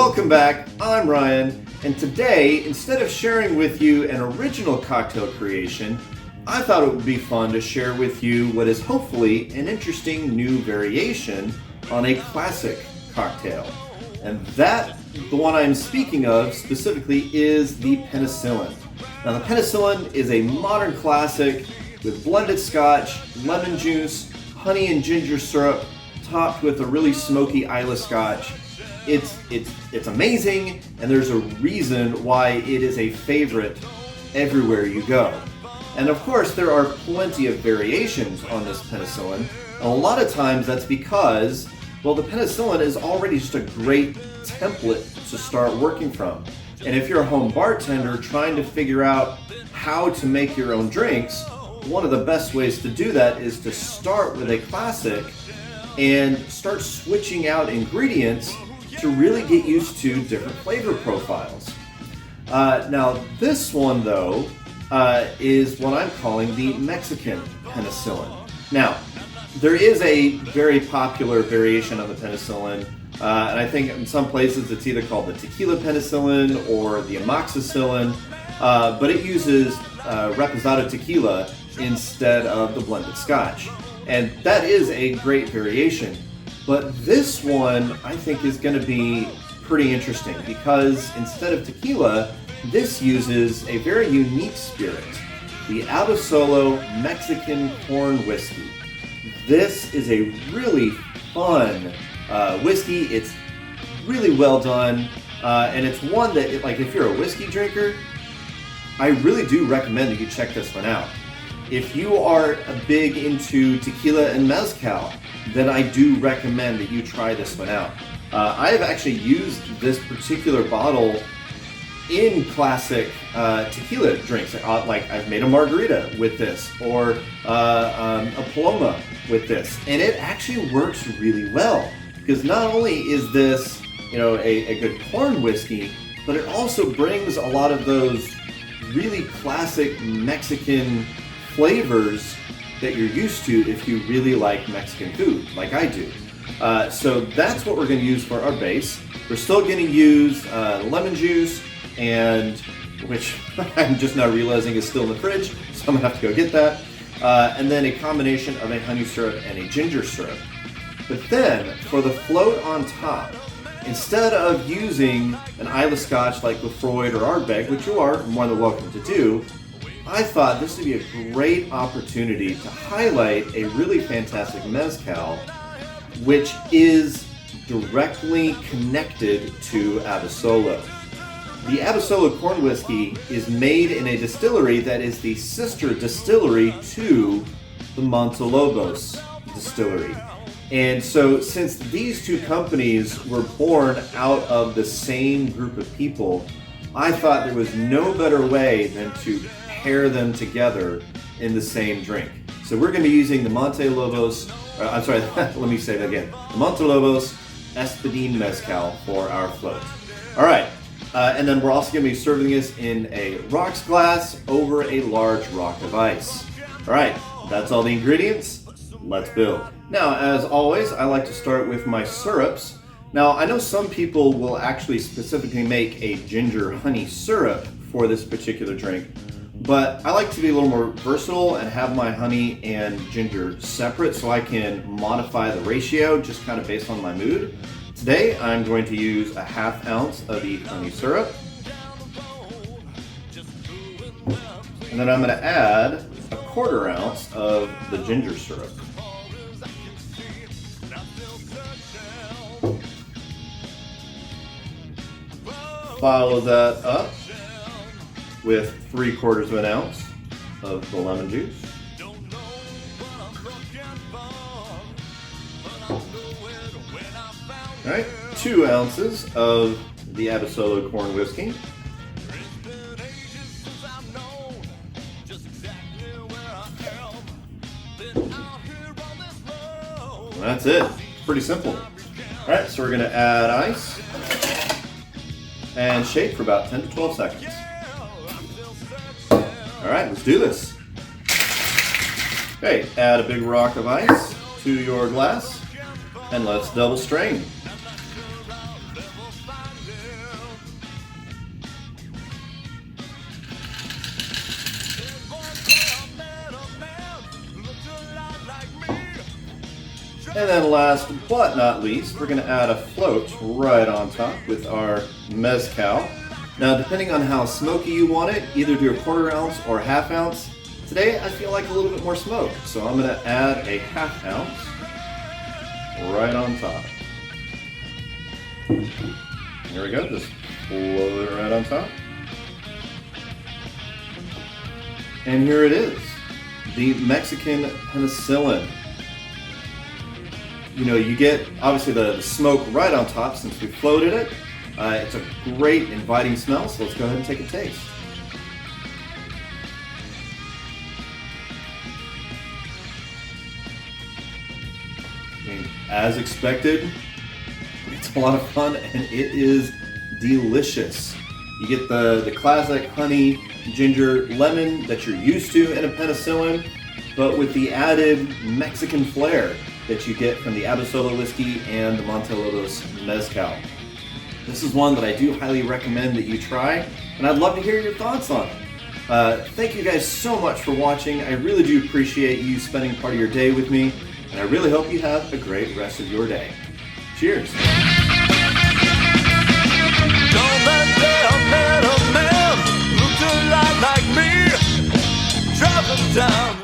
Welcome back, I'm Ryan, and today, instead of sharing with you an original cocktail creation, I thought it would be fun to share with you what is hopefully an interesting new variation on a classic cocktail. And that, the one I'm speaking of specifically, is the Penicillin. Now the Penicillin is a modern classic with blended scotch, lemon juice, honey and ginger syrup, topped with a really smoky Islay scotch. It's amazing, and there's a reason why it is a favorite everywhere you go. And of course, there are plenty of variations on this Penicillin. And a lot of times that's because, well, the Penicillin is already just a great template to start working from. And if you're a home bartender trying to figure out how to make your own drinks, one of the best ways to do that is to start with a classic and start switching out ingredients to really get used to different flavor profiles. Now this one though is what I'm calling the Mexican Penicillin. Now there is a very popular variation of the Penicillin, and I think in some places it's either called the Tequila Penicillin or the Amoxicillin, but it uses reposado tequila instead of the blended scotch. And that is a great variation. But this one I think is going to be pretty interesting because instead of tequila, this uses a very unique spirit, the Abasolo Mexican corn whiskey. This is a really fun whiskey. It's really well done, and it's one that, like, if you're a whiskey drinker, I really do recommend that you check this one out. If you are big into tequila and mezcal, then I do recommend that you try this one out. I have actually used this particular bottle in classic tequila drinks. Like I've made a margarita with this, or a paloma with this, and it actually works really well because not only is this, you know, a good corn whiskey, but it also brings a lot of those really classic Mexican flavors that you're used to if you really like Mexican food, like I do. So that's what we're going to use for our base. We're still going to use lemon juice, and which I'm just now realizing is still in the fridge, so I'm going to have to go get that. And then a combination of a honey syrup and a ginger syrup. But then, for the float on top, instead of using an Islay scotch like Lafroy or Ardbeg, which you are more than welcome to do, I thought this would be a great opportunity to highlight a really fantastic mezcal, which is directly connected to Abasolo. The Abasolo corn whiskey is made in a distillery that is the sister distillery to the Montelobos distillery. And so since these two companies were born out of the same group of people, I thought there was no better way than to pair them together in the same drink. So we're going to be using the Montelobos, let me say that again, the Montelobos Espadin mezcal for our float. All right, and then we're also going to be serving this in a rocks glass over a large rock of ice. All right, that's all the ingredients. Let's build. Now, as always, I like to start with my syrups. Now, I know some people will actually specifically make a ginger honey syrup for this particular drink, but I like to be a little more versatile and have my honey and ginger separate so I can modify the ratio just kind of based on my mood. Today, I'm going to use a ½ ounce of the honey syrup. And then I'm going to add a ¼ ounce of the ginger syrup. Follow that up with ¾ ounce of the lemon juice. All right, 2 ounces of the Abasolo corn whiskey. That's it. Pretty simple. All right, so we're going to add ice and shake for about 10 to 12 seconds. All right, let's do this. Okay, add a big rock of ice to your glass and let's double strain. And then last but not least, we're going to add a float right on top with our mezcal. Now, depending on how smoky you want it, either do a 1/4 ounce or 1/2 ounce. Today, I feel like a little bit more smoke, so I'm going to add a 1/2 ounce right on top. Here we go, just float it right on top. And here it is, the Mexican Penicillin. You know, you get obviously the smoke right on top since we floated it. It's a great inviting smell, so let's go ahead and take a taste. I mean, as expected, it's a lot of fun and it is delicious. You get the classic honey, ginger, lemon that you're used to in a Penicillin, but with the added Mexican flair that you get from the Abasolo whiskey and the Montelobos mezcal. This is one that I do highly recommend that you try, and I'd love to hear your thoughts on it. Thank you guys so much for watching. I really do appreciate you spending part of your day with me, and I really hope you have a great rest of your day. Cheers. Don't let them man look a lot like me, drop them down.